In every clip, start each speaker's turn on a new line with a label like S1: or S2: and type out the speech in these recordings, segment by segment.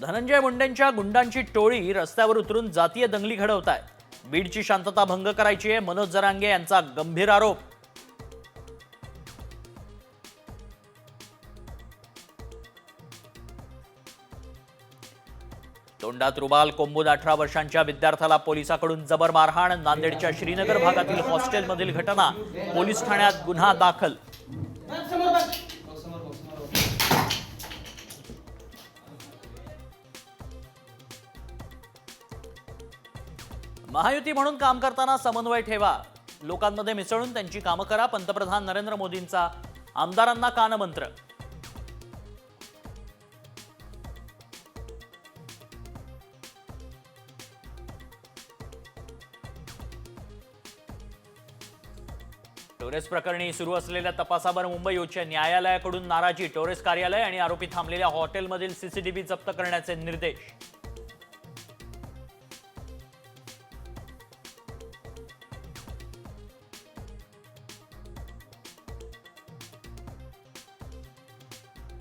S1: धनंजय मुंडेंच्या गुंडांची टोळी रस्त्यावर उतरून जातीय दंगली घडवत आहे। बीडची शांतता भंग करायची आहे, मनोज जरांगे यांचा गंभीर आरोप। तोंडात रुमाल कोंबून 18 वर्षांच्या विद्यार्थ्याला पोलिसांकडून जबर मारहाण। नांदेडच्या श्रीनगर भागातील हॉस्टेलमधील घटना, पोलीस ठाण्यात गुन्हा दाखल। महायुती म्हणून काम करताना समन्वय ठेवा, लोकांमध्ये मिसळून त्यांची कामं करा। पंतप्रधान नरेंद्र मोदींचा आमदारांना कानमंत्र। टोरेस प्रकरणी सुरू असलेल्या तपासावर मुंबई उच्च न्यायालयाकडून नाराजी। टोरेस कार्यालय आणि आरोपी थांबलेल्या हॉटेलमधील सीसीटीव्ही जप्त करण्याचे निर्देश।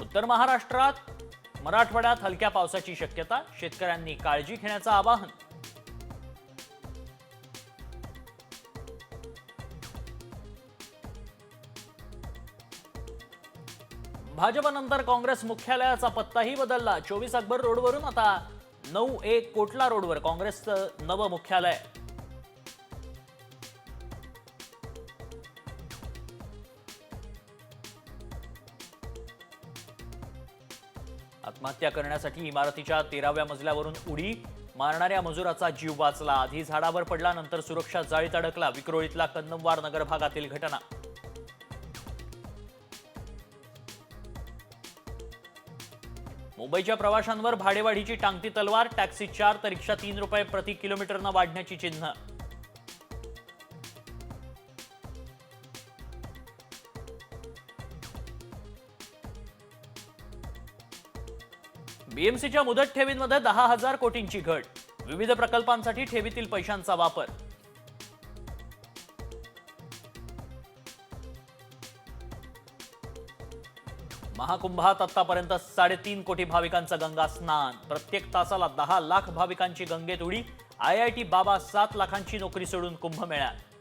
S1: उत्तर महाराष्ट्रात मराठवाड्यात हलक्या पावसाची शक्यता, शेतकऱ्यांनी काळजी घेण्याचं आवाहन। भाजपनंतर काँग्रेस मुख्यालयाचा पत्ताही बदलला। 24 अकबर रोडवरून आता 9A कोटला रोडवर काँग्रेसचं नवं मुख्यालय। आत्महत्या करण्यासाठी इमारतीच्या 13व्या मजल्यावरून उडी मारणाऱ्या मजुराचा जीव वाचला। आधी झाडावर पडला, नंतर सुरक्षा जाळीत अडकला। विक्रोळीतला कन्नमवार नगर भागातील घटना। मुंबईच्या प्रवाशांवर भाडेवाढीची टांगती तलवार। टॅक्सी 4 तर रिक्षा 3 रुपये प्रति किलोमीटरनं वाढण्याची चिन्ह। बीएमसीच्या मुदत ठेवींमध्ये 10,000 कोटींची घट। विविध प्रकल्पांसाठी ठेवीतील पैशांचा वापर। महाकुंभात आतापर्यंत 3.5 कोटी भाविकांचं गंगा स्नान। प्रत्येक तासाला 10 लाख भाविकांची गंगेत उडी। IIT बाबा 7 लाखांची नोकरी सोडून कुंभमेळ्यात।